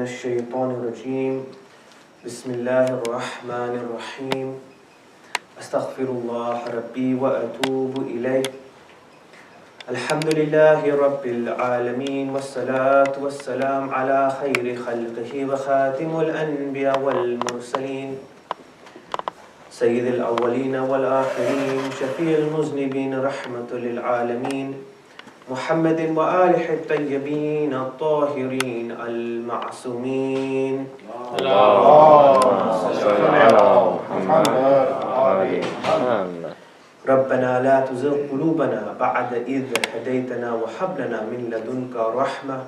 الشيطان الرجيم بسم الله الرحمن الرحيم أستغفر الله ربي وأتوب إليه الحمد لله رب العالمين والصلاة والسلام على خير خلقه وخاتم الأنبياء والمرسلين سيد الأولين والآخرين شفيع المذنبين رحمة للعالمين محمد وآله الطيبين الطاهرين المعصومين اللهم صل على محمد ربنا لا تزغ قلوبنا بعد إذ هديتنا وهب لنا من لدنك رحمة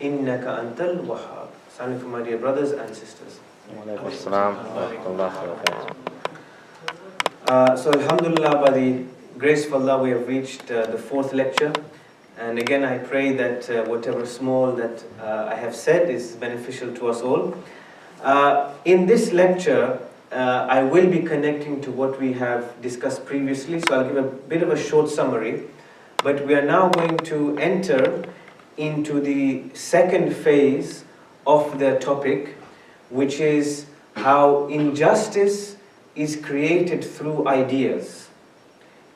إنك أنت الوهاب. Assalamu my dear brothers and sisters. So alhamdulillah, by the grace of Allah, we have reached the fourth lecture. And again, I pray that whatever small that I have said is beneficial to us all. In this lecture, I will be connecting to what we have discussed previously, so I'll give a bit of a short summary. But we are now going to enter into the second phase of the topic, which is how injustice is created through ideas.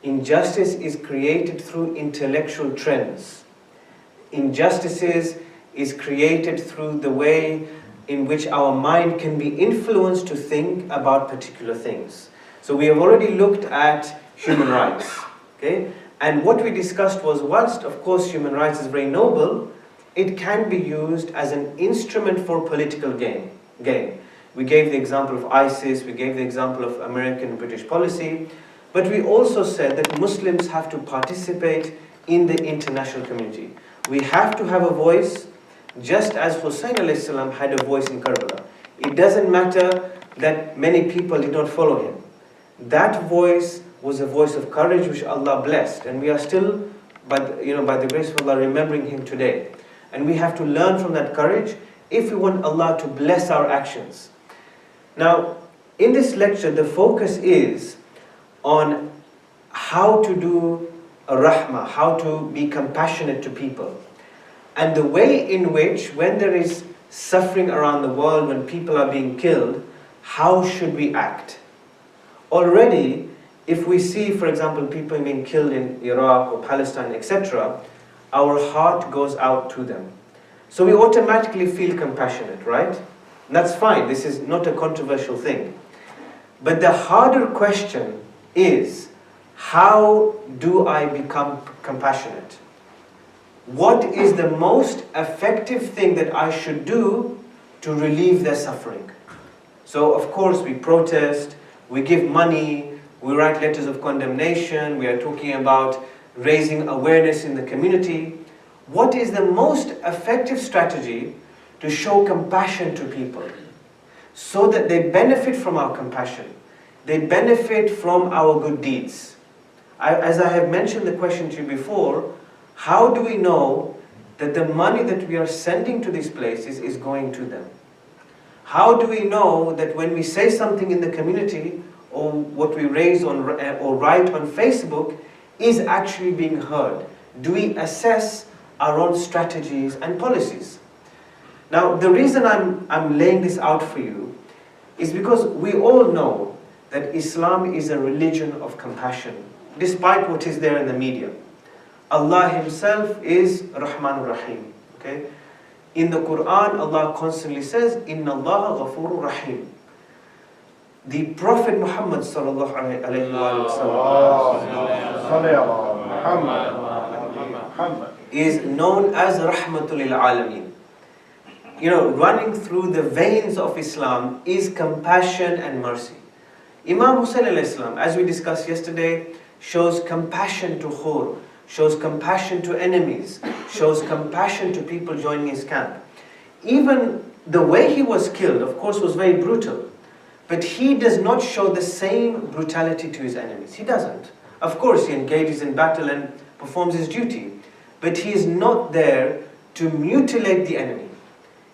Injustice is created through intellectual trends. Injustice is created through the way in which our mind can be influenced to think about particular things. So we have already looked at human rights, okay? And what we discussed was, whilst of course human rights is very noble, it can be used as an instrument for political gain. We gave the example of ISIS, we gave the example of American and British policy, but we also said that Muslims have to participate in the international community. We have to have a voice, just as Hussein alayhi salam had a voice in Karbala. It doesn't matter that many people did not follow him. That voice was a voice of courage which Allah blessed, and we are still, by the grace of Allah, remembering him today. And we have to learn from that courage if we want Allah to bless our actions. Now, in this lecture, the focus is on how to do a rahmah, how to be compassionate to people. And the way in which, when there is suffering around the world, when people are being killed, how should we act? Already, if we see, for example, people being killed in Iraq or Palestine, etc., our heart goes out to them. So we automatically feel compassionate, right? And that's fine, this is not a controversial thing. But the harder question is, how do I become compassionate? What is the most effective thing that I should do to relieve their suffering? So of course we protest, we give money, we write letters of condemnation, we are talking about raising awareness in the community. What is the most effective strategy to show compassion to people so that they benefit from our compassion? They benefit from our good deeds. As I have mentioned the question to you before, how do we know that the money that we are sending to these places is going to them? How do we know that when we say something in the community or what we raise on or write on Facebook is actually being heard? Do we assess our own strategies and policies? Now, the reason I'm laying this out for you is because we all know that Islam is a religion of compassion, despite what is there in the media. Allah Himself is Rahman Rahim. Okay? In the Quran, Allah constantly says, Inna Allah Ghafurur Rahim. The Prophet Muhammad sallallahu alayhi wa is known as Rahmatul lil Alameen. Running through the veins of Islam is compassion and mercy. Imam Hussein alayhi salam, as we discussed yesterday, shows compassion to Khur, shows compassion to enemies, shows compassion to people joining his camp. Even the way he was killed, of course, was very brutal. But he does not show the same brutality to his enemies. He doesn't. Of course, he engages in battle and performs his duty. But he is not there to mutilate the enemy.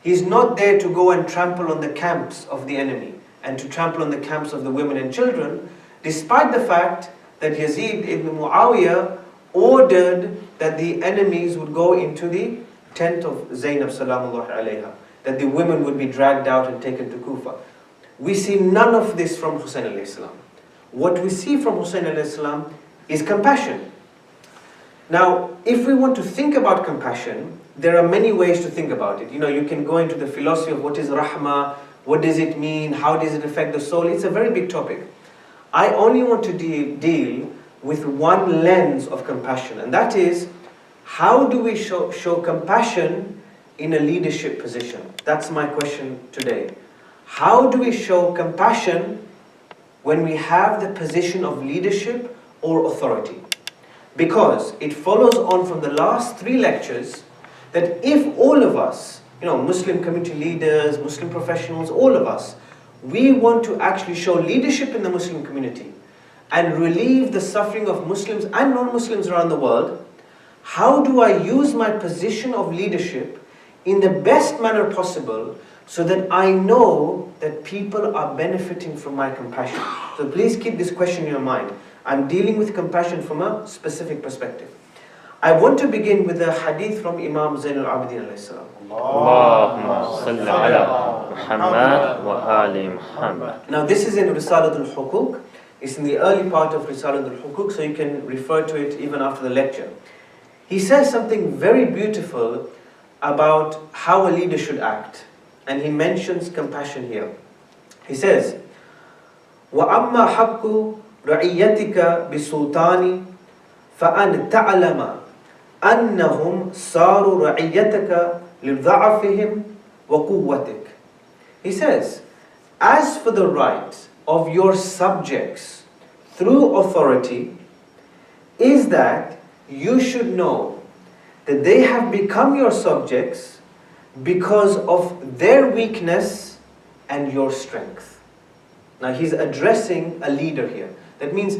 He is not there to go and trample on the camps of the enemy and to trample on the camps of the women and children, despite the fact that Yazid ibn Muawiyah ordered that the enemies would go into the tent of Zainab salamullah alayha. that the women would be dragged out and taken to Kufa. We see none of this from Hussein alayhi salam. What we see from Hussein alayhi salam is compassion. Now, if we want to think about compassion, there are many ways to think about it. You can go into the philosophy of what is rahmah, what does it mean, how does it affect the soul. It's a very big topic. I only want to deal with one lens of compassion, and that is, how do we show compassion in a leadership position? That's my question today. How do we show compassion when we have the position of leadership or authority? Because it follows on from the last 3 lectures that if all of us, Muslim community leaders, Muslim professionals, all of us, we want to actually show leadership in the Muslim community and relieve the suffering of Muslims and non-Muslims around the world, how do I use my position of leadership in the best manner possible so that I know that people are benefiting from my compassion? So please keep this question in your mind. I'm dealing with compassion from a specific perspective. I want to begin with a hadith from Imam Zainul Abidin alayhi salam. Allahumma salli ala Muhammad wa ali Muhammad. Now this is in Risalatul Hukuk. It's in the early part of Risalatul Hukuk, so you can refer to it even after the lecture. He says something very beautiful about how a leader should act. And he mentions compassion here. He says, وَأَمَّا حَقُّ رَعِيَّتِكَ بِسُلْطَانِ فَأَنْ تَعْلَمَ أَنَّهُمْ صَارُوا رَعِيَّتَكَ لِضَعَفِهِمْ وَقُوَّتِكَ. He says, as for the right of your subjects through authority, is that you should know that they have become your subjects because of their weakness and your strength. Now he's addressing a leader here. That means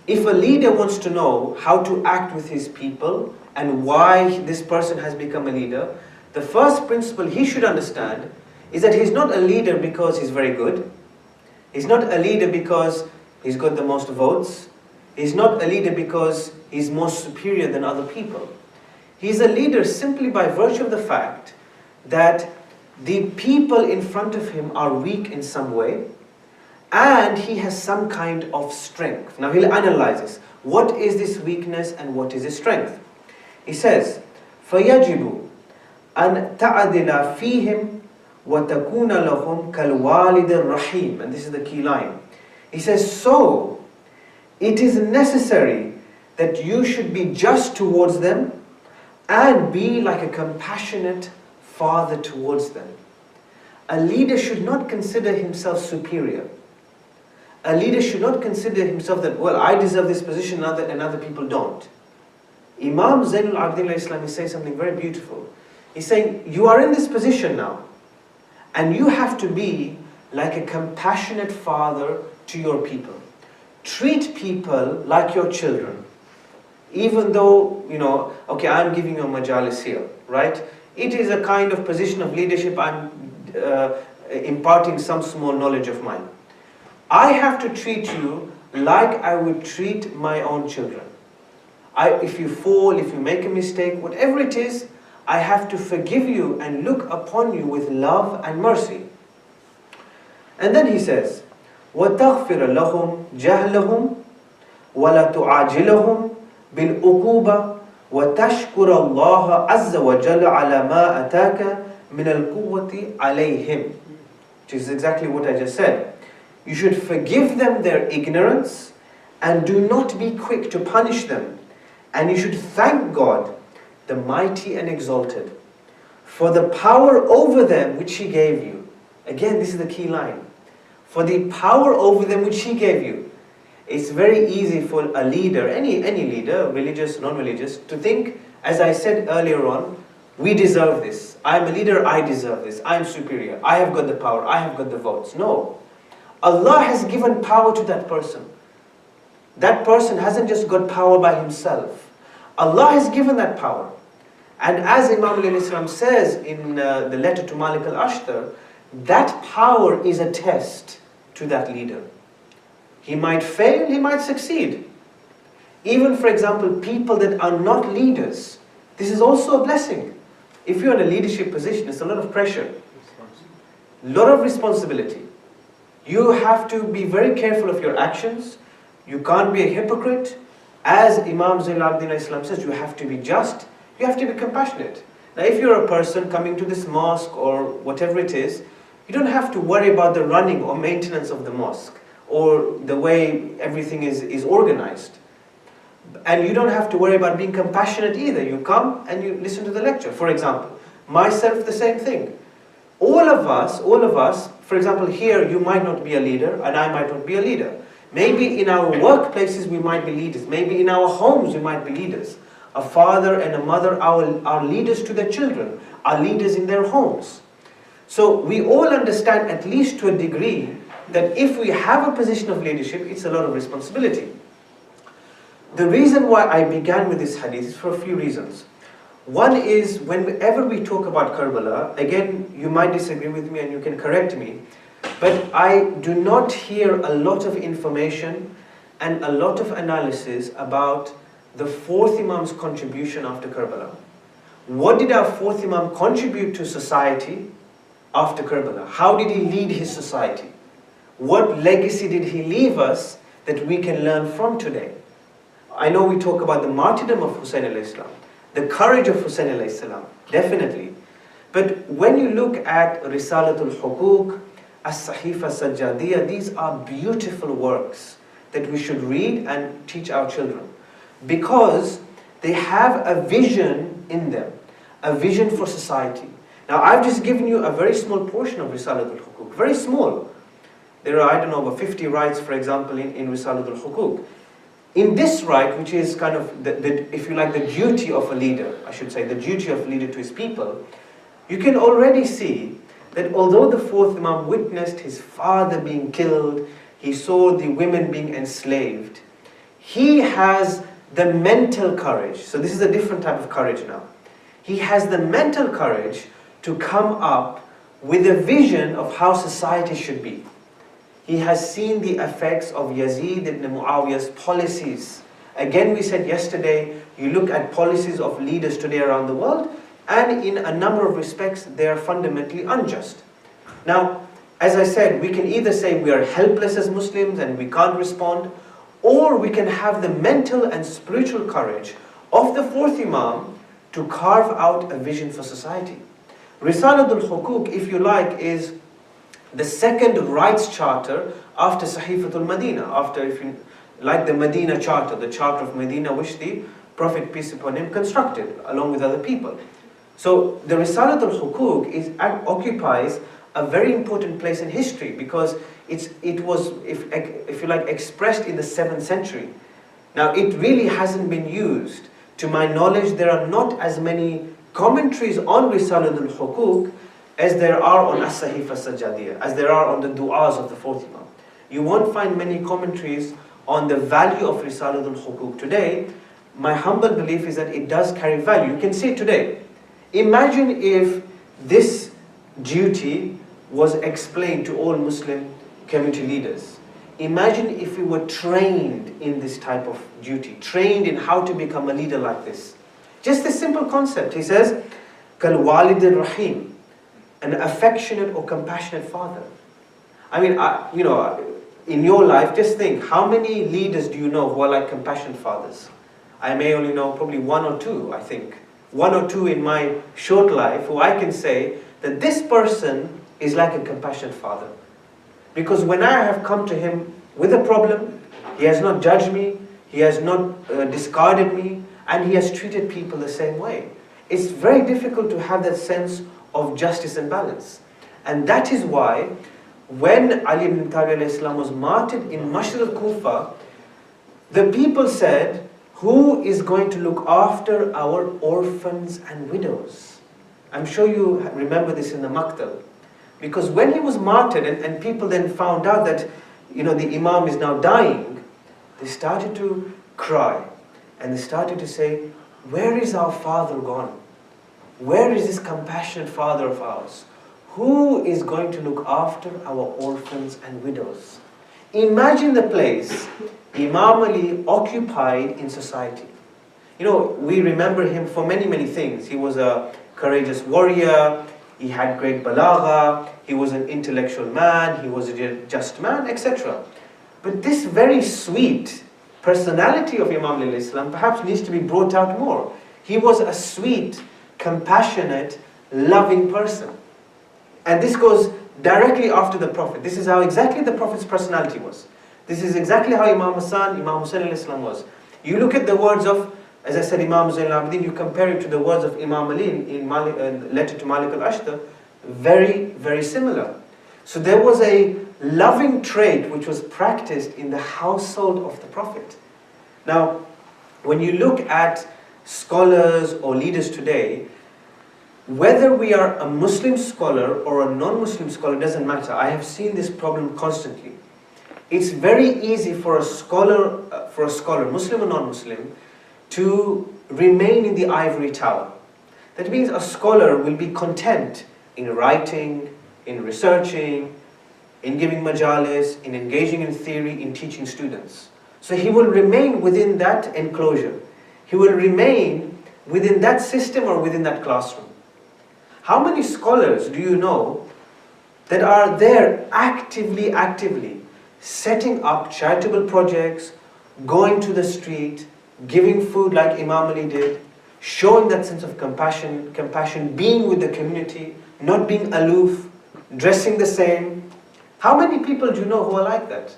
if a leader wants to know how to act with his people and why this person has become a leader, the first principle he should understand is that he's not a leader because he's very good. He's not a leader because he's got the most votes. He's not a leader because he's more superior than other people. He's a leader simply by virtue of the fact that the people in front of him are weak in some way and he has some kind of strength. Now he'll analyze this. What is this weakness and what is his strength? He says, فَيَجِبُ أَن تَعْدِلَ فِيهِمْ وَتَكُونَ لَهُمْ كَالْوَالِدِ الرَّحِيمِ. And this is the key line. He says, so it is necessary that you should be just towards them and be like a compassionate father towards them. A leader should not consider himself superior. A leader should not consider himself that, well, I deserve this position and other people don't. Imam Zainul Abidin al-Islam is saying something very beautiful. He's saying, you are in this position now, and you have to be like a compassionate father to your people. Treat people like your children. Even though, okay, I'm giving you a majalis here, right? It is a kind of position of leadership. I'm imparting some small knowledge of mine. I have to treat you like I would treat my own children. If you fall, if you make a mistake, whatever it is, I have to forgive you and look upon you with love and mercy. And then he says, وَتَغْفِرَ لَهُمْ جَهْلَهُمْ وَلَا تُعَاجِلَهُمْ بِالْأُقُوبَةِ وَتَشْكُرَ اللَّهَ عَزَّ وَجَلَّ عَلَى مَا أَتَاكَ مِنَ الْقُوَّةِ عَلَيْهِمْ. Which is exactly what I just said. You should forgive them their ignorance and do not be quick to punish them. And you should thank God, the mighty and exalted, for the power over them which He gave you. Again, this is the key line. For the power over them which He gave you. It's very easy for a leader, any leader, religious, non-religious, to think, as I said earlier on, we deserve this. I'm a leader, I deserve this. I'm superior. I have got the power. I have got the votes. No. Allah has given power to that person. That person hasn't just got power by himself. Allah has given that power. And as Imam al-Islam says in the letter to Malik al-Ashtar, that power is a test to that leader. He might fail, he might succeed. Even, for example, people that are not leaders, this is also a blessing. If you're in a leadership position, it's a lot of pressure. lot of responsibility. You have to be very careful of your actions. You can't be a hypocrite. As Imam Zainul Abidin Islam says, you have to be just, you have to be compassionate. Now if you're a person coming to this mosque or whatever it is, you don't have to worry about the running or maintenance of the mosque or the way everything is organized. And you don't have to worry about being compassionate either. You come and you listen to the lecture. For example, myself, the same thing. All of us, for example, here you might not be a leader and I might not be a leader. Maybe in our workplaces we might be leaders. Maybe in our homes we might be leaders. A father and a mother are leaders to their children, are leaders in their homes. So we all understand, at least to a degree, that if we have a position of leadership, it's a lot of responsibility. The reason why I began with this hadith is for a few reasons. One is, whenever we talk about Karbala, again, you might disagree with me and you can correct me, but I do not hear a lot of information and a lot of analysis about the fourth Imam's contribution after Karbala. What did our fourth Imam contribute to society after Karbala? How did he lead his society? What legacy did he leave us that we can learn from today? I know we talk about the martyrdom of Hussein alayhi salam, the courage of Hussein alayhi salam, definitely. But when you look at Risalatul Hukuk, As-Sahifa Sajjadiyya, these are beautiful works that we should read and teach our children, because they have a vision in them, a vision for society. Now I've just given you a very small portion of Risalatul Hukuk, very small. There are, I don't know, over 50 rights, for example, in Risalatul Hukuk. In this right, which is kind of, if you like, the duty of a leader, I should say, the duty of a leader to his people, you can already see that although the fourth Imam witnessed his father being killed, he saw the women being enslaved, he has the mental courage. So this is a different type of courage now. He has the mental courage to come up with a vision of how society should be. He has seen the effects of Yazid ibn Muawiyah's policies. Again, we said yesterday, you look at policies of leaders today around the world, and in a number of respects, they are fundamentally unjust. Now, as I said, we can either say we are helpless as Muslims and we can't respond, or we can have the mental and spiritual courage of the fourth Imam to carve out a vision for society. Risalatul Hukuk, if you like, is the second rights charter after Sahifatul Medina, after, if you like, the Medina Charter, the Charter of Medina, which the Prophet, peace upon him, constructed along with other people. So the Risalatul Hukuk occupies a very important place in history, because it was, if you like, expressed in the 7th century. Now it really hasn't been used. To my knowledge, there are not as many commentaries on Risalatul Hukuk as there are on As-Sahifa Sajjadiyya, as there are on the du'as of the fourth Imam. You won't find many commentaries on the value of Risalatul Hukuk today. My humble belief is that it does carry value. You can see it today. Imagine if this duty was explained to all Muslim community leaders. Imagine if we were trained in this type of duty, trained in how to become a leader like this. Just this simple concept. He says, Kal Walid Rahim, an affectionate or compassionate father. I mean, you know, in your life, just think, how many leaders do you know who are like compassionate fathers? I may only know probably one or two, I think. One or two in my short life who I can say that this person is like a compassionate father. Because when I have come to him with a problem, he has not judged me, he has not discarded me, and he has treated people the same way. It's very difficult to have that sense of justice and balance. And that is why when Ali ibn Abi Talib was martyred in Mashr al-Kufa, the people said, who is going to look after our orphans and widows? I'm sure you remember this in the Maktab. Because when he was martyred and people then found out that, you know, the Imam is now dying, they started to cry and they started to say, where is our father gone? Where is this compassionate father of ours? Who is going to look after our orphans and widows? Imagine the place Imam Ali occupied in society. You know, we remember him for many, many things. He was a courageous warrior. he had great balagha, he was an intellectual man, he was a just man, etc. But this very sweet personality of Imam alayhi salam perhaps needs to be brought out more. He was a sweet, compassionate, loving person. And this goes directly after the Prophet. This is how exactly the Prophet's personality was. This is exactly how Imam Hussain alayhi salam was. You look at the words of, as I said, Imam Zayn al-Abidin, you compare it to the words of Imam Ali in letter to Malik al-Ashtar, very, very similar. So there was a loving trait which was practiced in the household of the Prophet. Now, when you look at scholars or leaders today, whether we are a Muslim scholar or a non-Muslim scholar doesn't matter. I have seen this problem constantly. It's very easy for a scholar, Muslim or non-Muslim, to remain in the ivory tower. That means a scholar will be content in writing, in researching, in giving majalis, in engaging in theory, in teaching students. So he will remain within that enclosure. He will remain within that system or within that classroom. How many scholars do you know that are there actively setting up charitable projects, going to the street, giving food like Imam Ali did, showing that sense of compassion, being with the community, not being aloof, dressing the same? How many people do you know who are like that?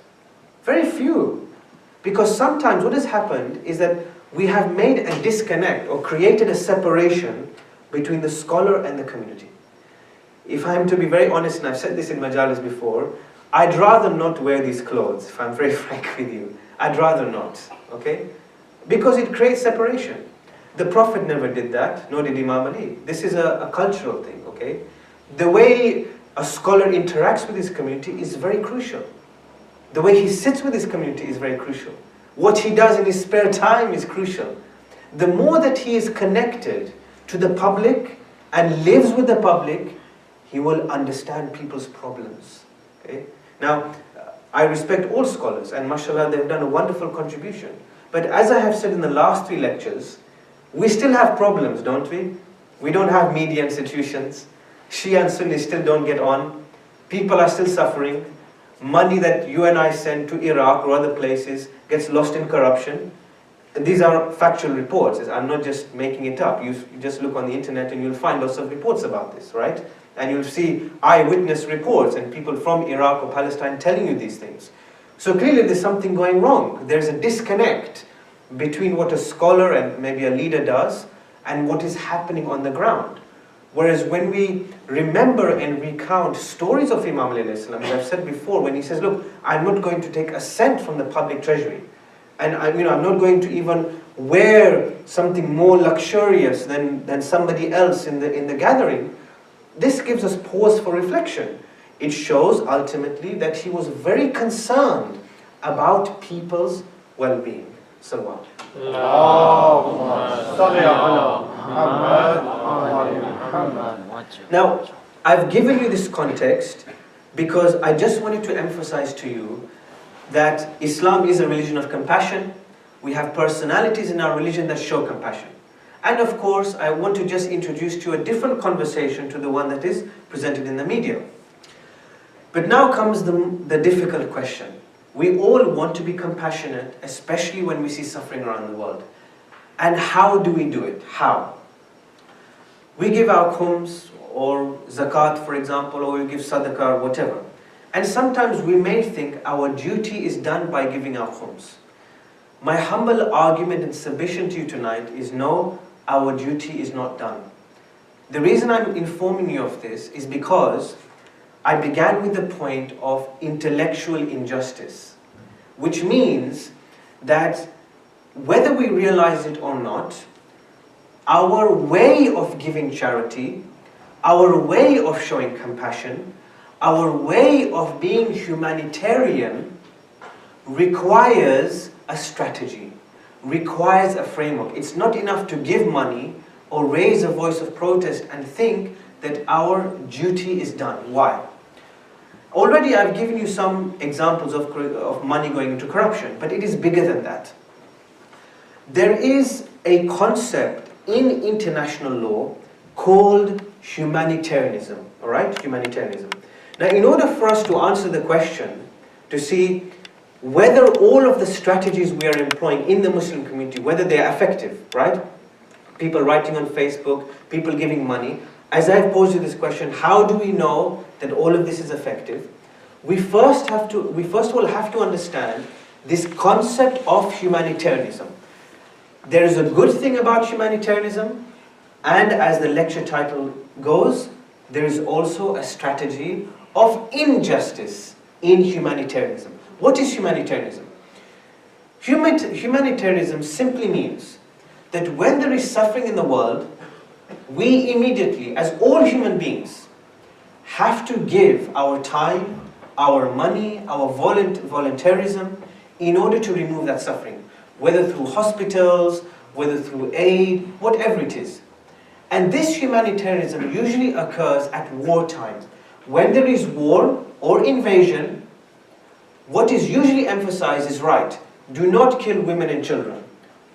Very few. Because sometimes what has happened is that we have made a disconnect or created a separation between the scholar and the community. If I am to be very honest, and I've said this in majalis before, I'd rather not wear these clothes, if I'm very frank with you. I'd rather not, okay? Because it creates separation. The Prophet never did that, nor did Imam Ali. This is a cultural thing, okay? The way a scholar interacts with his community is very crucial. The way he sits with his community is very crucial. What he does in his spare time is crucial. The more that he is connected to the public and lives with the public, he will understand people's problems. Okay? Now, I respect all scholars, and mashallah, they've done a wonderful contribution. But as I have said in the last 3 lectures, we still have problems, don't we? We don't have media institutions. Shia and Sunni still don't get on. People are still suffering. Money that you and I send to Iraq or other places gets lost in corruption. And these are factual reports. I'm not just making it up. You just look on the internet and you'll find lots of reports about this, right? And you'll see eyewitness reports and people from Iraq or Palestine telling you these things. So clearly there's something going wrong. There's a disconnect between what a scholar and maybe a leader does and what is happening on the ground. Whereas when we remember and recount stories of Imam Ali alayhi salam, as I've said before, when he says, look, I'm not going to take a cent from the public treasury, and I'm not going to even wear something more luxurious than somebody else in the gathering, this gives us pause for reflection. It shows ultimately that he was very concerned about people's well-being. Salawat. Now, I've given you this context because I just wanted to emphasize to you that Islam is a religion of compassion. We have personalities in our religion that show compassion. And of course, I want to just introduce to you a different conversation to the one that is presented in the media. But now comes the difficult question. We all want to be compassionate, especially when we see suffering around the world. And how do we do it? How? We give our khums or zakat, for example, or we give sadaqah or whatever. And sometimes we may think our duty is done by giving our khums. My humble argument and submission to you tonight is no, our duty is not done. The reason I'm informing you of this is because I began with the point of intellectual injustice, which means that whether we realize it or not, our way of giving charity, our way of showing compassion, our way of being humanitarian requires a strategy, requires a framework. It's not enough to give money or raise a voice of protest and think that our duty is done. Why? Already I've given you some examples of money going into corruption, but it is bigger than that. There is a concept in international law called humanitarianism, all right? Humanitarianism. Now, in order for us to answer the question, to see whether all of the strategies we are employing in the Muslim community, whether they are effective, right? People writing on Facebook, people giving money. As I've posed you this question, how do we know that all of this is effective? We first of all have to understand this concept of humanitarianism. There is a good thing about humanitarianism, and as the lecture title goes, there is also a strategy of injustice in humanitarianism. What is humanitarianism? Humanitarianism simply means that when there is suffering in the world, we immediately, as all human beings, have to give our time, our money, our voluntarism in order to remove that suffering, whether through hospitals, whether through aid, whatever it is. And this humanitarianism usually occurs at wartime. When there is war or invasion, what is usually emphasized is, right, do not kill women and children.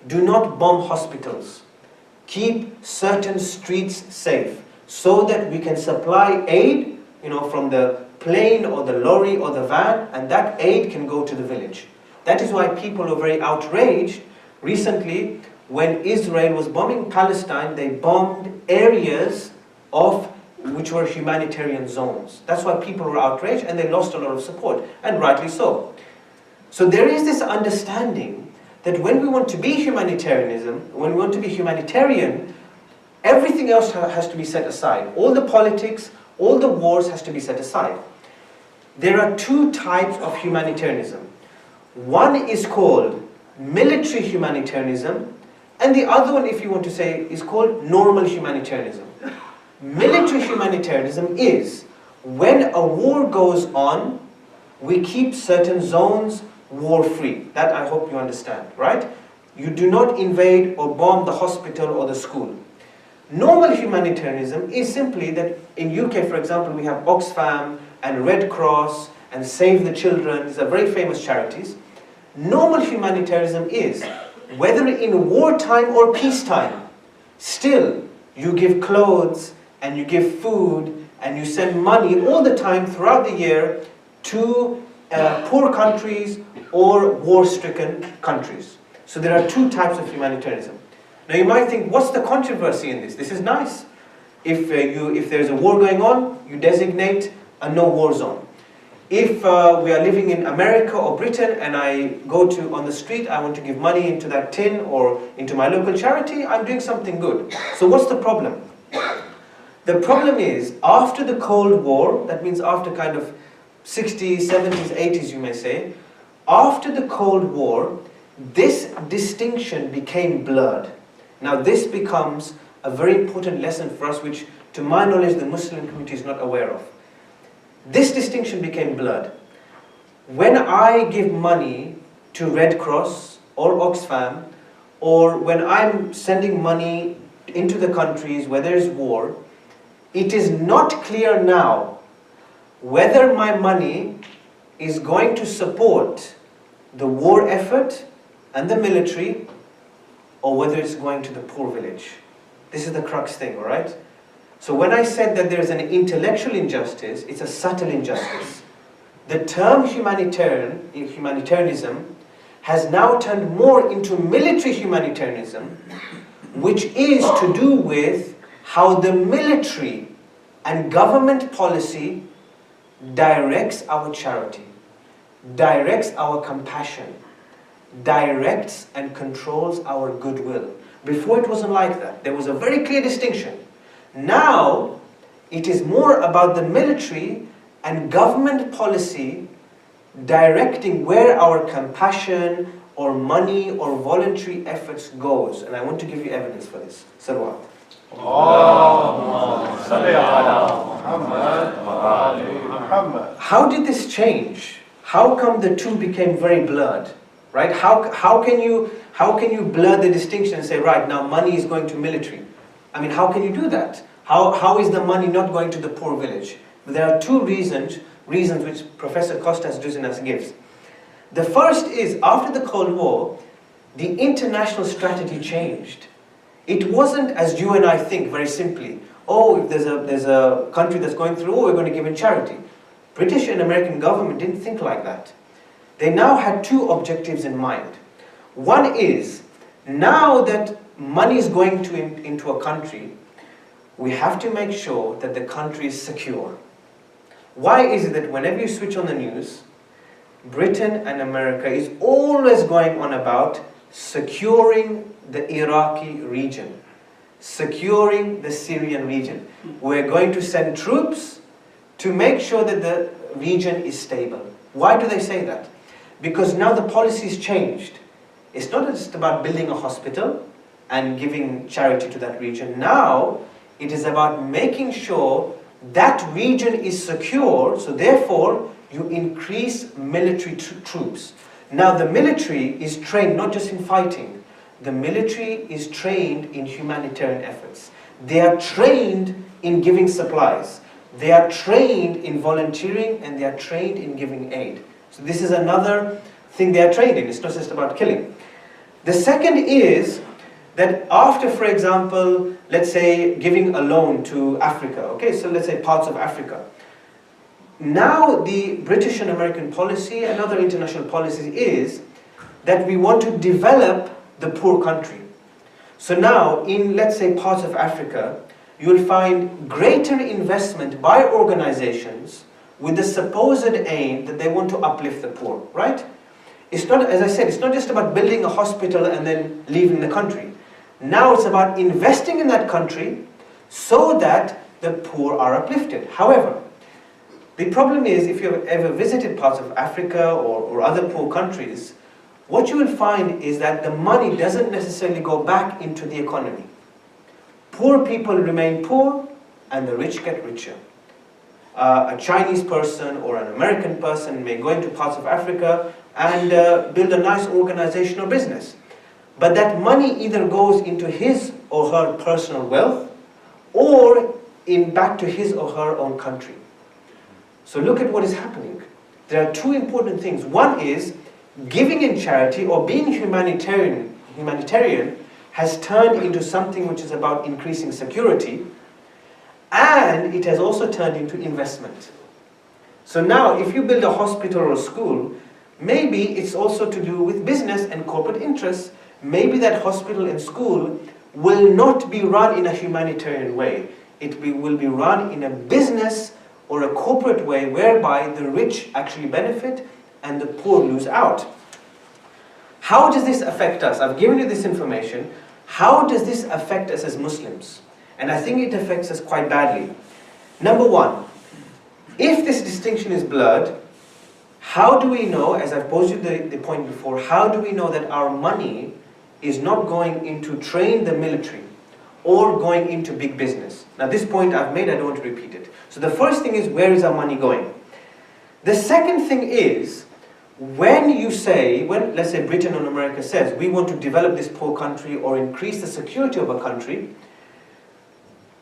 Do not bomb hospitals. Keep certain streets safe so that we can supply aid, from the plane or the lorry or the van, and that aid can go to the village. That is why people are very outraged. Recently, when Israel was bombing Palestine, they bombed areas which were humanitarian zones. That's why people were outraged and they lost a lot of support, and rightly so. So there is this understanding that when we want to be when we want to be humanitarian, everything else has to be set aside. All the politics, all the wars has to be set aside. There are two types of humanitarianism. One is called military humanitarianism, and the other one, if you want to say, is called normal humanitarianism. Military humanitarianism is when a war goes on, we keep certain zones war-free. That I hope you understand, right? You do not invade or bomb the hospital or the school. Normal humanitarianism is simply that in UK, for example, we have Oxfam and Red Cross and Save the Children. These are very famous charities. Normal humanitarianism is, whether in wartime or peacetime, still you give clothes and you give food and you send money all the time throughout the year to poor countries or war-stricken countries. So there are two types of humanitarianism. Now you might think, what's the controversy in this? This is nice. If there's a war going on, you designate a no-war zone. If we are living in America or Britain and I go on the street, I want to give money into that tin or into my local charity, I'm doing something good. So what's the problem? The problem is, after the Cold War, that means after kind of 60s, 70s, 80s you may say, after the Cold War, this distinction became blurred. Now this becomes a very important lesson for us, which to my knowledge the Muslim community is not aware of. This distinction became blurred. When I give money to Red Cross or Oxfam, or when I'm sending money into the countries where there is war, it is not clear now whether my money is going to support the war effort and the military, or whether it's going to the poor village. This is the crux thing, all right? So when I said that there is an intellectual injustice, it's a subtle injustice. The term humanitarianism has now turned more into military humanitarianism, which is to do with how the military and government policy directs our charity, directs our compassion, directs and controls our goodwill. Before it wasn't like that. There was a very clear distinction. Now, it is more about the military and government policy directing where our compassion or money or voluntary efforts goes. And I want to give you evidence for this. Salawat. How did this change? How come the two became very blurred? Right? How can you blur the distinction and say, right, now money is going to military? I mean, how can you do that? How is the money not going to the poor village? There are two reasons which Professor Costas Douzinas gives. The first is, after the Cold War, the international strategy changed. It wasn't, as you and I think very simply, oh, if there's a country that's going through, oh, we're going to give in charity. British and American government didn't think like that. They now had two objectives in mind. One is, now that money is going into a country, we have to make sure that the country is secure. Why is it that whenever you switch on the news, Britain and America is always going on about securing the Iraqi region, securing the Syrian region. We're going to send troops to make sure that the region is stable. Why do they say that? Because now the policy's changed. It's not just about building a hospital and giving charity to that region. Now, it is about making sure that region is secure, so therefore, you increase military troops. Now, the military is trained not just in fighting. The military is trained in humanitarian efforts. They are trained in giving supplies. They are trained in volunteering, and they are trained in giving aid. So this is another thing they are trained in. It's not just about killing. The second is that after, for example, let's say giving a loan to Africa, okay, so let's say parts of Africa. Now the British and American policy and other international policies is that we want to develop the poor country. So now in, let's say, parts of Africa, you will find greater investment by organizations with the supposed aim that they want to uplift the poor, right? It's not, as I said, it's not just about building a hospital and then leaving the country. Now it's about investing in that country so that the poor are uplifted. However, the problem is, if you've ever visited parts of Africa or other poor countries, what you will find is that the money doesn't necessarily go back into the economy. Poor people remain poor and the rich get richer. A Chinese person or an American person may go into parts of Africa and build a nice organization or business. But that money either goes into his or her personal wealth or back to his or her own country. So look at what is happening. There are two important things. One is giving in charity or being humanitarian has turned into something which is about increasing security, and it has also turned into investment. So now if you build a hospital or a school, maybe it's also to do with business and corporate interests. Maybe that hospital and school will not be run in a humanitarian way. It will be run in a business or a corporate way whereby the rich actually benefit and the poor lose out. How does this affect us? I've given you this information. How does this affect us as Muslims? And I think it affects us quite badly. Number one, if this distinction is blurred, how do we know, as I've posed you the point before, how do we know that our money is not going into train the military or going into big business? Now this point I've made, I don't want to repeat it. So the first thing is, where is our money going? The second thing is, when you say, let's say Britain or America says, we want to develop this poor country or increase the security of a country,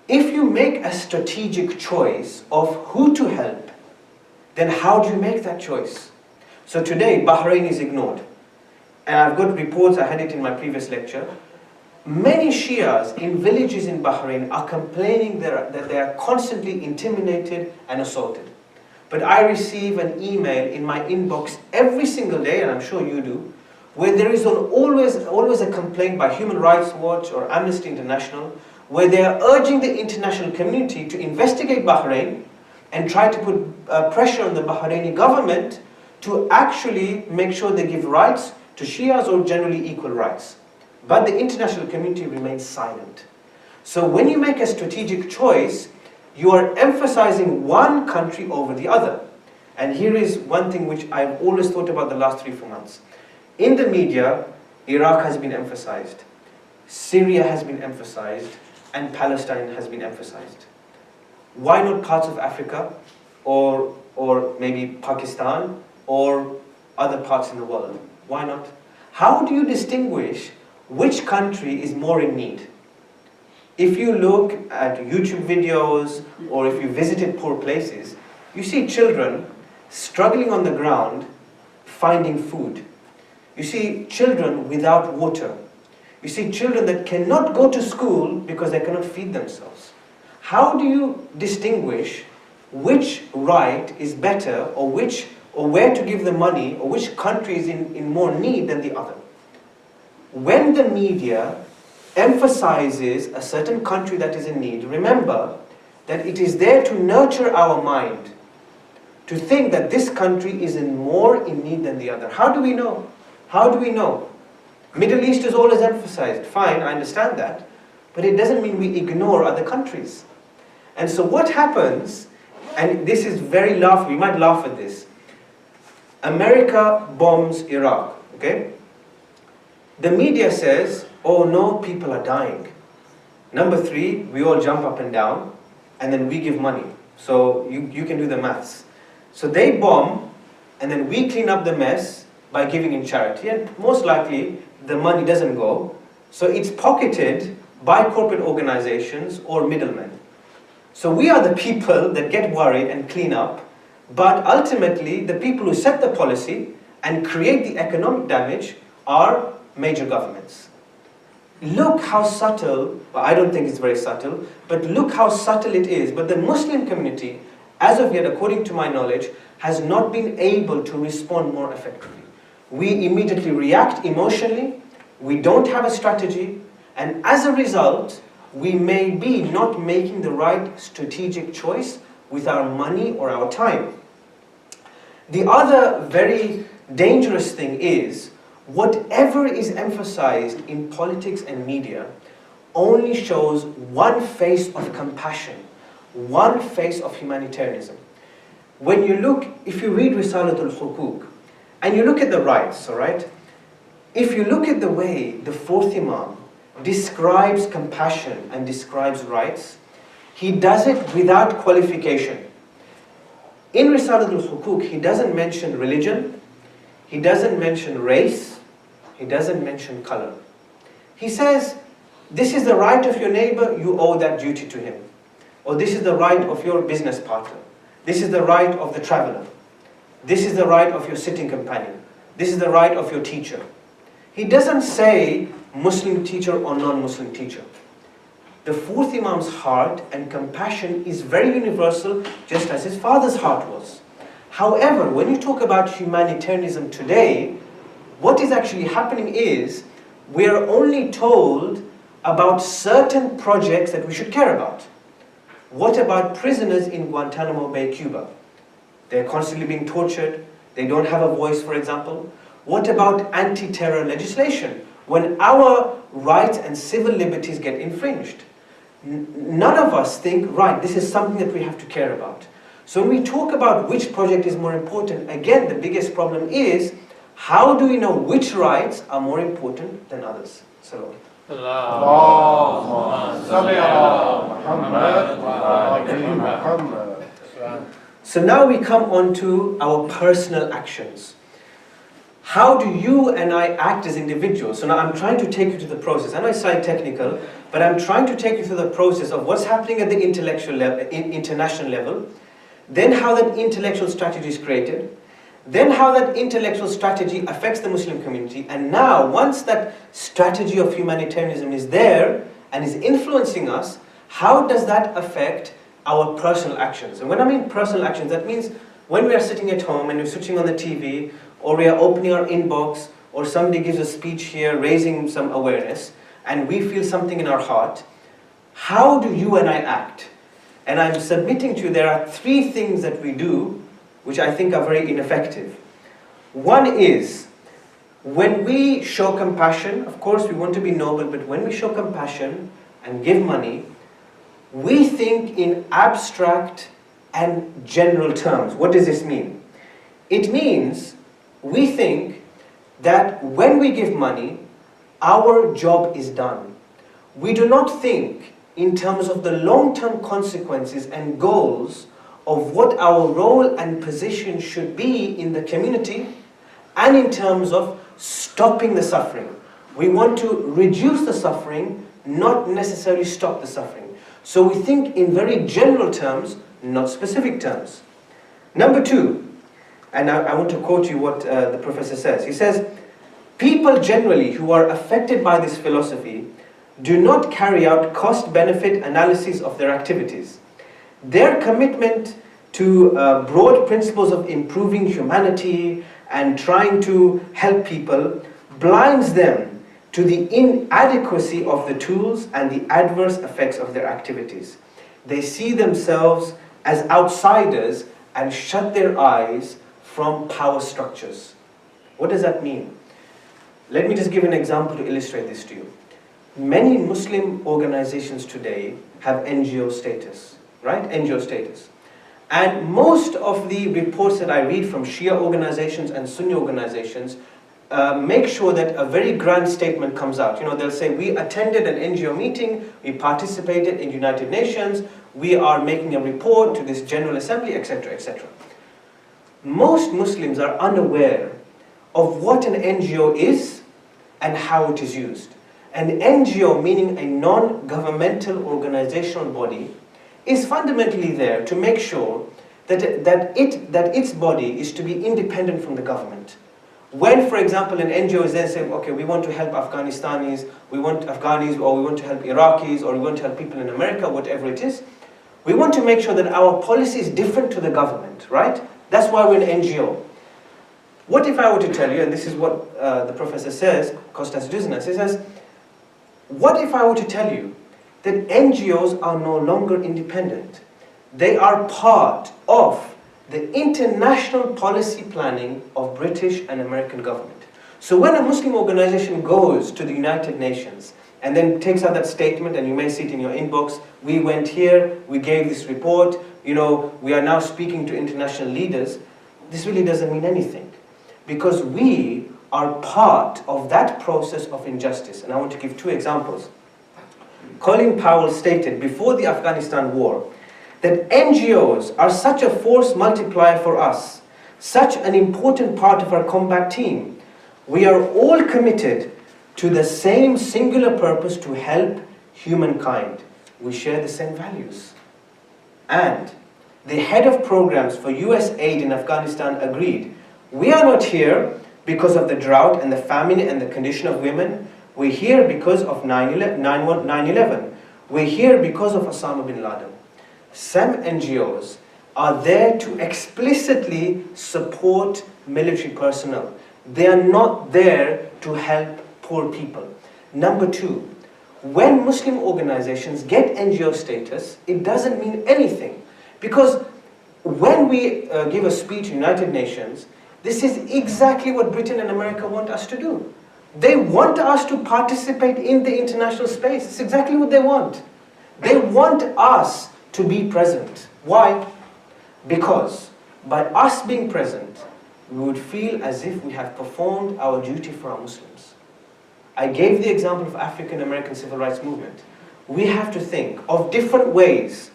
if you make a strategic choice of who to help, then how do you make that choice? So today, Bahrain is ignored. And I've got reports, I had it in my previous lecture. Many Shias in villages in Bahrain are complaining that they are constantly intimidated and assaulted. But I receive an email in my inbox every single day, and I'm sure you do, where there is always a complaint by Human Rights Watch or Amnesty International, where they are urging the international community to investigate Bahrain and try to put pressure on the Bahraini government to actually make sure they give rights to Shias or generally equal rights. But the international community remains silent. So when you make a strategic choice, you are emphasizing one country over the other. And here is one thing which I've always thought about the last 3-4 months. In the media, Iraq has been emphasized, Syria has been emphasized, and Palestine has been emphasized. Why not parts of Africa, or maybe Pakistan, or other parts in the world? Why not? How do you distinguish which country is more in need? If you look at YouTube videos or if you visited poor places, you see children struggling on the ground finding food. You see children without water. You see children that cannot go to school because they cannot feed themselves. how do you distinguish which right is better, or where to give the money, or which country is in more need than the other? When the media emphasizes a certain country that is in need, remember that it is there to nurture our mind, to think that this country is more in need than the other. How do we know? How do we know? Middle East is always emphasized. Fine, I understand that. But it doesn't mean we ignore other countries. And so what happens, and this is very laughable, you might laugh at this. America bombs Iraq, okay? The media says, oh no, people are dying. Number 3, we all jump up and down, and then we give money. So you can do the maths. So they bomb, and then we clean up the mess by giving in charity, and most likely the money doesn't go. So it's pocketed by corporate organizations or middlemen. So we are the people that get worried and clean up, but ultimately the people who set the policy and create the economic damage are major governments. Look how subtle, well, I don't think it's very subtle, but look how subtle it is. But the Muslim community, as of yet, according to my knowledge, has not been able to respond more effectively. We immediately react emotionally, we don't have a strategy, and as a result, we may be not making the right strategic choice with our money or our time. The other very dangerous thing is, whatever is emphasized in politics and media only shows one face of compassion, one face of humanitarianism. When you look, if you read Risalatul Hukuk, and you look at the rights, all right? If you look at the way the fourth Imam describes compassion and describes rights, he does it without qualification. In Risalatul Hukuk, he doesn't mention religion, he doesn't mention race, he doesn't mention color. He says, this is the right of your neighbor, you owe that duty to him. Or this is the right of your business partner. This is the right of the traveler. This is the right of your sitting companion. This is the right of your teacher. He doesn't say Muslim teacher or non-Muslim teacher. The fourth Imam's heart and compassion is very universal, just as his father's heart was. However, when you talk about humanitarianism today, what is actually happening is, we are only told about certain projects that we should care about. What about prisoners in Guantanamo Bay, Cuba? They're constantly being tortured. They don't have a voice, for example. What about anti-terror legislation, when our rights and civil liberties get infringed? None of us think, right, this is something that we have to care about. So when we talk about which project is more important, again, the biggest problem is, how do we know which rights are more important than others? So, so now we come on to our personal actions. How do you and I act as individuals? So now I'm trying to take you to the process. I know it's slightly technical, but I'm trying to take you through the process of what's happening at the intellectual level, international level, then how that intellectual strategy is created, then how that intellectual strategy affects the Muslim community, and now once that strategy of humanitarianism is there and is influencing us, how does that affect our personal actions? And when I mean personal actions, that means when we are sitting at home and we're switching on the TV, or we are opening our inbox, or somebody gives a speech here raising some awareness, and we feel something in our heart, how do you and I act? And I'm submitting to you, there are 3 things that we do which I think are very ineffective. One is, when we show compassion, of course we want to be noble, but when we show compassion and give money, we think in abstract and general terms. What does this mean? It means we think that when we give money, our job is done. We do not think in terms of the long-term consequences and goals of what our role and position should be in the community, and in terms of stopping the suffering. We want to reduce the suffering, not necessarily stop the suffering. So we think in very general terms, not specific terms. Number 2, and I want to quote you what the professor says. He says, people generally who are affected by this philosophy do not carry out cost-benefit analysis of their activities. Their commitment to broad principles of improving humanity and trying to help people blinds them to the inadequacy of the tools and the adverse effects of their activities. They see themselves as outsiders and shut their eyes from power structures. What does that mean? Let me just give an example to illustrate this to you. Many Muslim organizations today have NGO status, right? NGO status. And most of the reports that I read from Shia organizations and Sunni organizations make sure that a very grand statement comes out. You know, they'll say, we attended an NGO meeting, we participated in United Nations, we are making a report to this General Assembly, etc., etc. Most Muslims are unaware of what an NGO is and how it is used. An NGO, meaning a non-governmental organizational body, is fundamentally there to make sure that its body is to be independent from the government. When, for example, an NGO is then saying, okay, we want to help Afghanistanis, we want Afghanis, or we want to help Iraqis, or we want to help people in America, whatever it is, we want to make sure that our policy is different to the government, right? That's why we're an NGO. What if I were to tell you, and this is what the professor says, Kostas Diznas, he says, what if I were to tell you that NGOs are no longer independent? They are part of the international policy planning of British and American government. So when a Muslim organization goes to the United Nations and then takes out that statement, and you may see it in your inbox, we went here, we gave this report, you know, we are now speaking to international leaders, this really doesn't mean anything. Because we are part of that process of injustice. And I want to give two examples. Colin Powell stated before the Afghanistan war that NGOs are such a force multiplier for us, such an important part of our combat team. We are all committed to the same singular purpose to help humankind. We share the same values. And the head of programs for US aid in Afghanistan agreed, we are not here because of the drought and the famine and the condition of women. We're here because of 9/11. We're here because of Osama bin Laden. Some NGOs are there to explicitly support military personnel. They are not there to help poor people. Number two, when Muslim organizations get NGO status, it doesn't mean anything. Because when we give a speech in United Nations, this is exactly what Britain and America want us to do. They want us to participate in the international space. It's exactly what they want. They want us to be present. Why? Because by us being present, we would feel as if we have performed our duty for our Muslims. I gave the example of African American civil rights movement. We have to think of different ways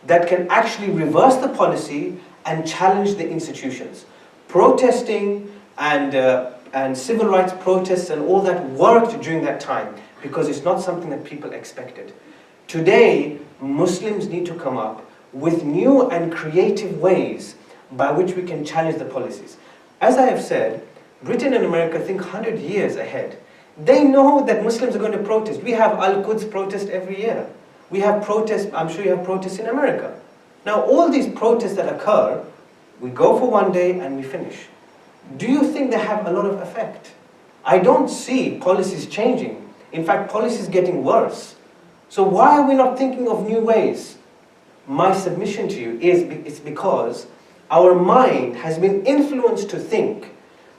that can actually reverse the policy and challenge the institutions. Protesting and civil rights protests and all that worked during that time because it's not something that people expected. Today, Muslims need to come up with new and creative ways by which we can challenge the policies. As I have said, Britain and America think 100 years ahead. They know that Muslims are going to protest. We have Al-Quds protest every year. We have protests, I'm sure you have protests in America. Now all these protests that occur, we go for one day and we finish. Do you think they have a lot of effect? I don't see policies changing. In fact, policies getting worse. So why are we not thinking of new ways? My submission to you is it's because our mind has been influenced to think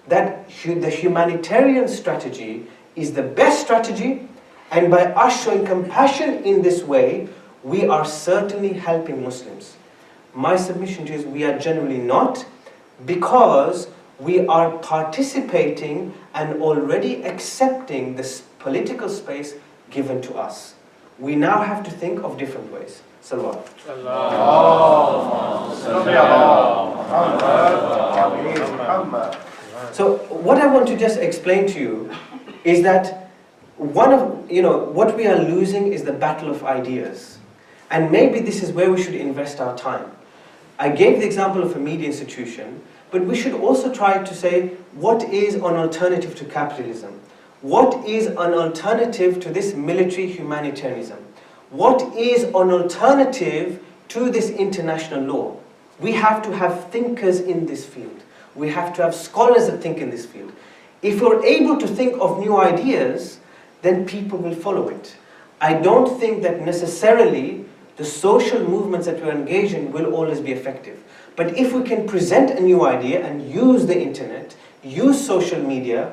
that the humanitarian strategy is the best strategy, and by us showing compassion in this way, we are certainly helping Muslims. My submission to you is we are generally not, because we are participating and already accepting this political space given to us. We now have to think of different ways. Salawat. So what I want to just explain to you is that what we are losing is the battle of ideas. And maybe this is where we should invest our time. I gave the example of a media institution, but we should also try to say, what is an alternative to capitalism? What is an alternative to this military humanitarianism? What is an alternative to this international law? We have to have thinkers in this field. We have to have scholars that think in this field. If we're able to think of new ideas, then people will follow it. I don't think that necessarily the social movements that we're engaged in will always be effective. But if we can present a new idea and use the internet, use social media,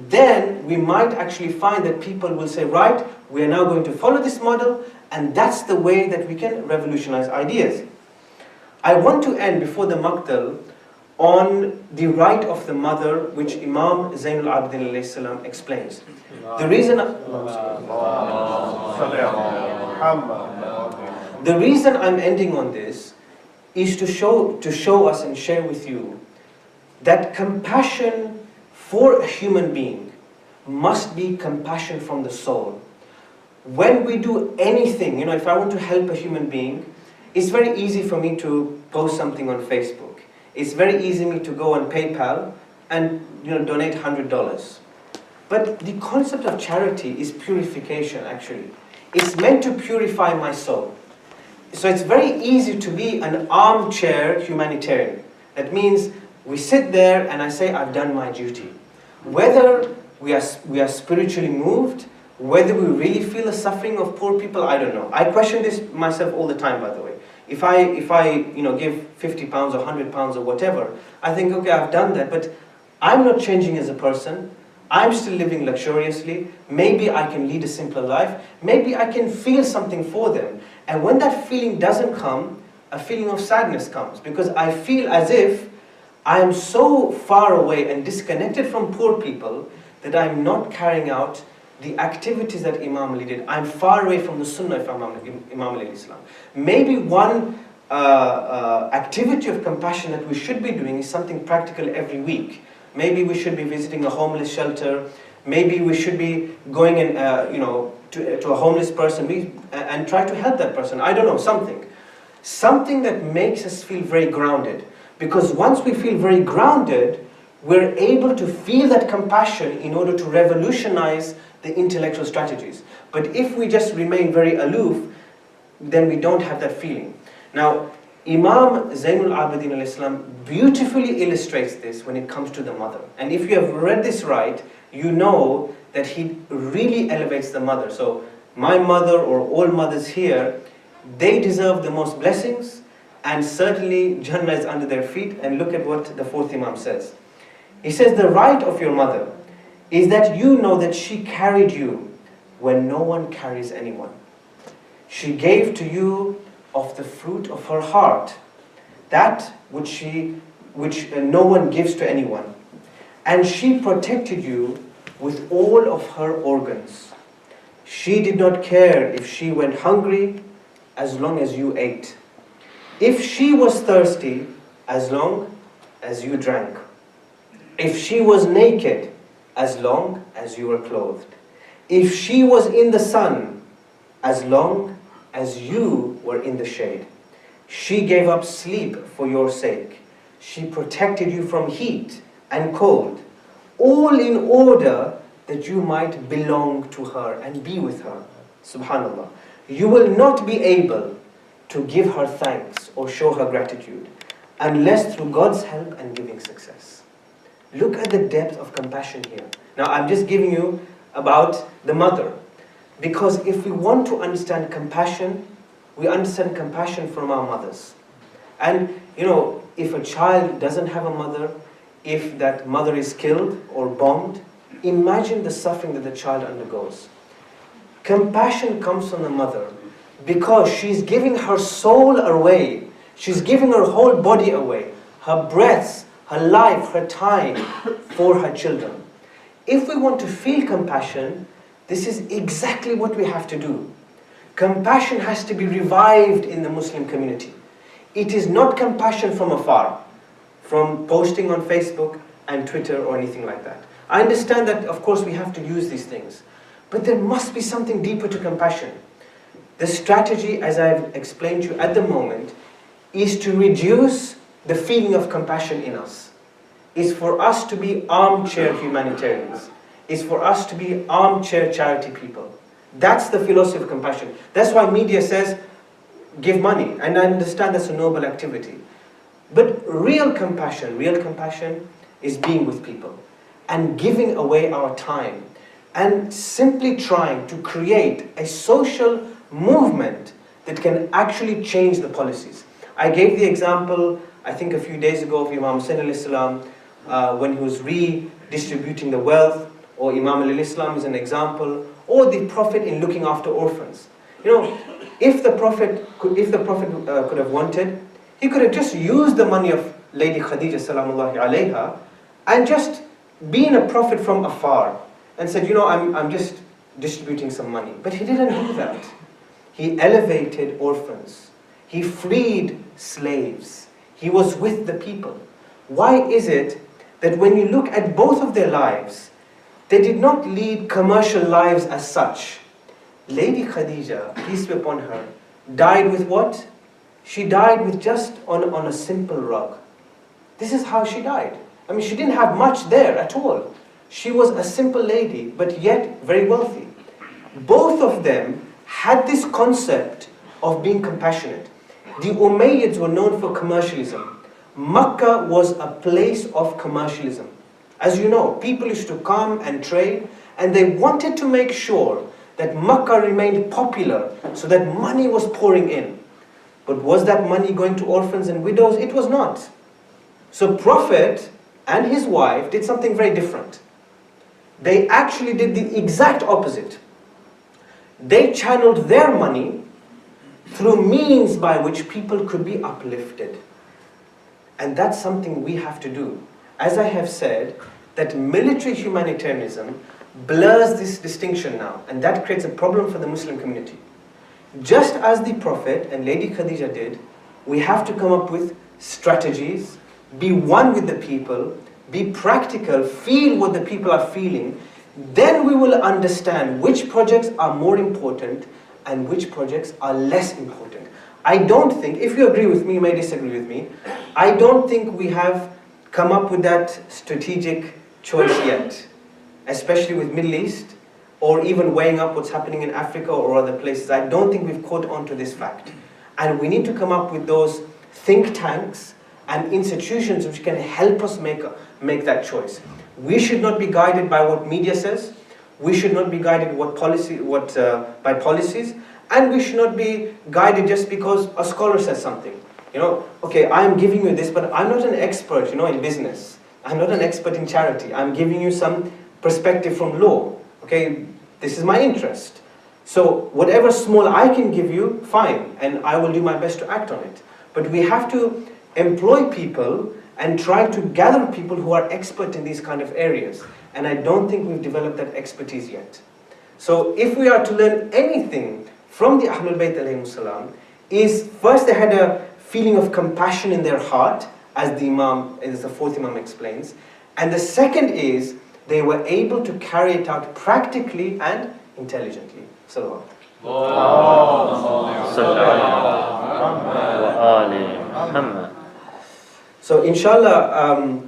then we might actually find that people will say, right, we are now going to follow this model, and that's the way that we can revolutionize ideas. I want to end before the Maqtal on the right of the mother, which Imam Zainul Abidin alayhi salam explains. The reason I'm ending on this is to show us and share with you that compassion for a human being must be compassion from the soul. When we do anything, if I want to help a human being, it's very easy for me to post something on Facebook. It's very easy for me to go on PayPal and donate $100. But the concept of charity is purification, actually. It's meant to purify my soul. So it's very easy to be an armchair humanitarian. That means we sit there and I say, I've done my duty. Whether we are spiritually moved, whether we really feel the suffering of poor people, I don't know. I question this myself all the time, by the way. If I give 50 pounds or 100 pounds or whatever, I think, okay, I've done that, but I'm not changing as a person. I'm still living luxuriously. Maybe I can lead a simpler life. Maybe I can feel something for them. And when that feeling doesn't come, a feeling of sadness comes, because I feel as if I am so far away and disconnected from poor people that I'm not carrying out the activities that Imam Ali did. I'm far away from the Sunnah of Imam Ali Islam. Maybe one activity of compassion that we should be doing is something practical every week. Maybe we should be visiting a homeless shelter. Maybe we should be going in, to a homeless person and try to help that person. I don't know, something that makes us feel very grounded. Because once we feel very grounded, we're able to feel that compassion in order to revolutionize the intellectual strategies. But if we just remain very aloof, then we don't have that feeling. Now, Imam Zainul Abidin alayhi salam beautifully illustrates this when it comes to the mother. And if you have read this right, you know that he really elevates the mother. So my mother or all mothers here, they deserve the most blessings, and certainly Jannah is under their feet. And look at what the fourth Imam says. He says, the right of your mother is that you know that she carried you when no one carries anyone. She gave to you of the fruit of her heart, that which no one gives to anyone. And she protected you with all of her organs. She did not care if she went hungry as long as you ate. If she was thirsty, as long as you drank. If she was naked, as long as you were clothed. If she was in the sun, as long as you were in the shade. She gave up sleep for your sake. She protected you from heat and cold, all in order that you might belong to her and be with her. Subhanallah. You will not be able to give her thanks or show her gratitude unless through God's help and giving success. Look at the depth of compassion here. Now I'm just giving you about the mother, because if we want to understand compassion, we understand compassion from our mothers. And if a child doesn't have a mother, if that mother is killed or bombed, imagine the suffering that the child undergoes. Compassion comes from the mother because she's giving her soul away. She's giving her whole body away, her breaths, her life, her time for her children. If we want to feel compassion, this is exactly what we have to do. Compassion has to be revived in the Muslim community. It is not compassion from afar, from posting on Facebook and Twitter or anything like that. I understand that, of course, we have to use these things, but there must be something deeper to compassion. The strategy, as I've explained to you at the moment, is to reduce the feeling of compassion in us. Is for us to be armchair humanitarians. is for us to be armchair charity people. That's the philosophy of compassion. That's why media says, give money. And I understand that's a noble activity. But real compassion is being with people and giving away our time and simply trying to create a social movement that can actually change the policies. I gave the example, I think a few days ago, of Imam Hussain al-Islam when he was redistributing the wealth, or Imam al-Islam is an example, or the Prophet in looking after orphans. You know, if the Prophet could have wanted, he could have just used the money of Lady Khadija salamullahi alayha and just been a prophet from afar and said, you know, I'm just distributing some money. But he didn't do that. He elevated orphans. He freed slaves. He was with the people. Why is it that when you look at both of their lives, they did not lead commercial lives as such? Lady Khadija, peace be upon her, died with what? She died with just on a simple rug. This is how she died. I mean, she didn't have much there at all. She was a simple lady, but yet very wealthy. Both of them had this concept of being compassionate. The Umayyads were known for commercialism. Makkah was a place of commercialism. As you know, people used to come and trade, and they wanted to make sure that Makkah remained popular so that money was pouring in. But was that money going to orphans and widows? It was not. So Prophet and his wife did something very different. They actually did the exact opposite. They channeled their money through means by which people could be uplifted. And that's something we have to do. As I have said, that military humanitarianism blurs this distinction now, and that creates a problem for the Muslim community. Just as the Prophet and Lady Khadija did, we have to come up with strategies, be one with the people, be practical, feel what the people are feeling. Then we will understand which projects are more important and which projects are less important. I don't think, if you agree with me, you may disagree with me, I don't think we have come up with that strategic choice yet, especially with Middle East, or even weighing up what's happening in Africa or other places. I don't think we've caught on to this fact. And we need to come up with those think tanks and institutions which can help us make that choice. We should not be guided by what media says. We should not be guided by policies. And we should not be guided just because a scholar says something. You know, okay, I am giving you this, but I'm not an expert, in business. I'm not an expert in charity. I'm giving you some perspective from law. Okay, this is my interest. So whatever small I can give you, fine, and I will do my best to act on it. But we have to employ people and try to gather people who are expert in these kind of areas. And I don't think we've developed that expertise yet. So if we are to learn anything from the Ahlul Bayt alayhim salam, is first they had a feeling of compassion in their heart, as the fourth Imam explains. And the second is, they were able to carry it out practically and intelligently. Salawat. So inshallah,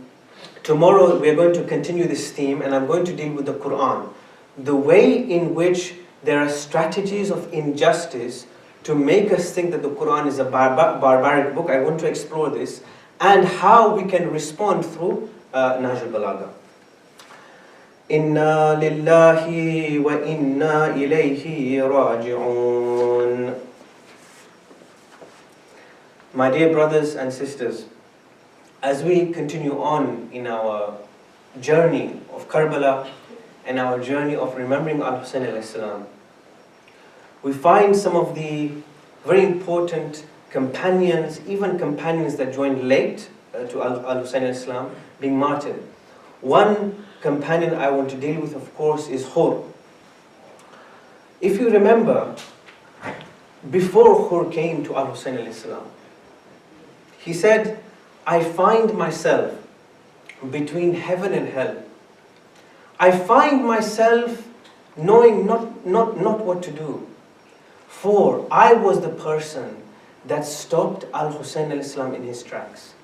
tomorrow we are going to continue this theme, and I'm going to deal with the Quran. The way in which there are strategies of injustice to make us think that the Quran is a barbaric book. I want to explore this, and how we can respond through Nahj al-Balagha. Inna lillahi wa inna ilayhi raji'un. My dear brothers and sisters, as we continue on in our journey of Karbala and our journey of remembering Al-Hussein alayhi salam, we find some of the very important companions, even companions that joined late to Al-Hussein alayhi salam, being martyred. One companion I want to deal with, of course, is Khur. If you remember, before Khur came to Al-Hussein alayhi salam, he said, I find myself between heaven and hell. I find myself knowing not what to do. For I was the person that stopped Al-Hussein alayhi salam in his tracks.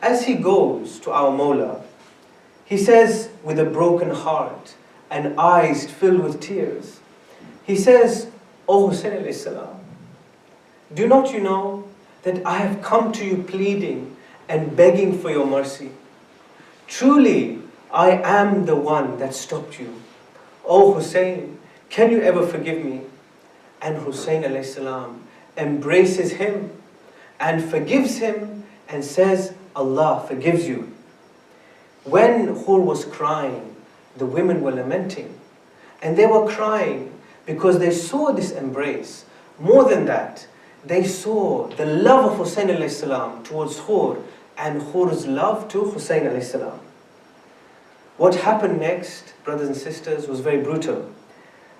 As he goes to our Mawla, He says, with a broken heart and eyes filled with tears, he says, O Hussein alayhi salam, do not you know that I have come to you pleading and begging for your mercy? Truly, I am the one that stopped you. O Hussein, can you ever forgive me? And Hussein alayhi salam embraces him and forgives him and says, Allah forgives you. When Hur was crying, the women were lamenting. And they were crying because they saw this embrace. More than that, they saw the love of Hussein alayhi salam towards Hur and Hur's love to Hussein alayhi salam. What happened next, brothers and sisters, was very brutal.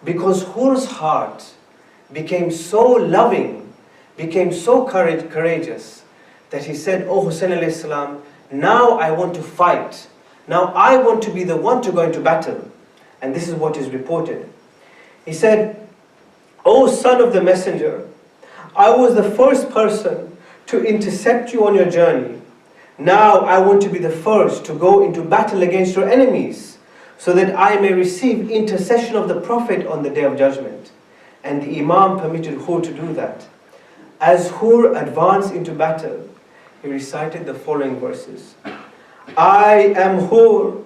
Because Hur's heart became so loving, became so courageous, that he said, O Hussein alayhi salam, now I want to fight. Now I want to be the one to go into battle. And this is what is reported. He said, O son of the messenger, I was the first person to intercept you on your journey. Now I want to be the first to go into battle against your enemies, so that I may receive intercession of the Prophet on the Day of Judgment. And the Imam permitted Hur to do that. As Hur advanced into battle, he recited the following verses. I am Hur,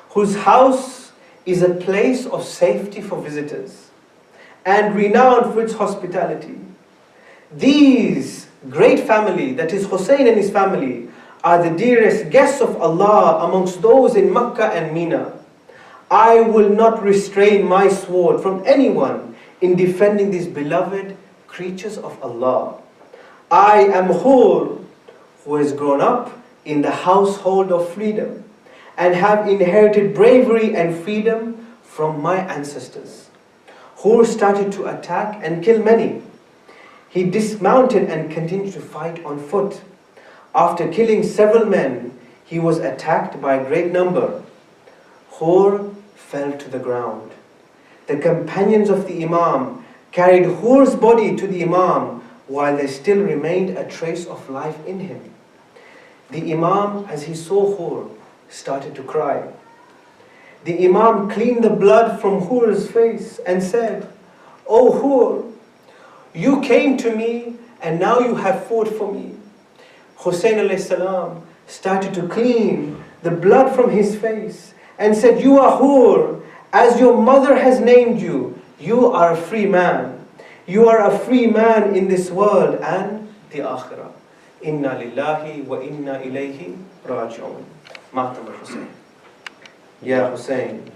whose house is a place of safety for visitors, and renowned for its hospitality. These great family, that is Hussein and his family, are the dearest guests of Allah amongst those in Makkah and Mina. I will not restrain my sword from anyone in defending these beloved creatures of Allah. I am Hur, who has grown up in the household of freedom and have inherited bravery and freedom from my ancestors. Hur started to attack and kill many. He dismounted and continued to fight on foot. After killing several men, he was attacked by a great number. Hur fell to the ground. The companions of the Imam carried Hur's body to the Imam while there still remained a trace of life in him. The Imam, as he saw Hur, started to cry. The Imam cleaned the blood from Hur's face and said, O Hur, you came to me and now you have fought for me. Hussein alayhi salam started to clean the blood from his face and said, you are Hur, as your mother has named you, you are a free man. You are a free man in this world and the akhirah. Inna lillahi wa inna ilayhi raji'un. Matam al-Hussein. Ya Hussein.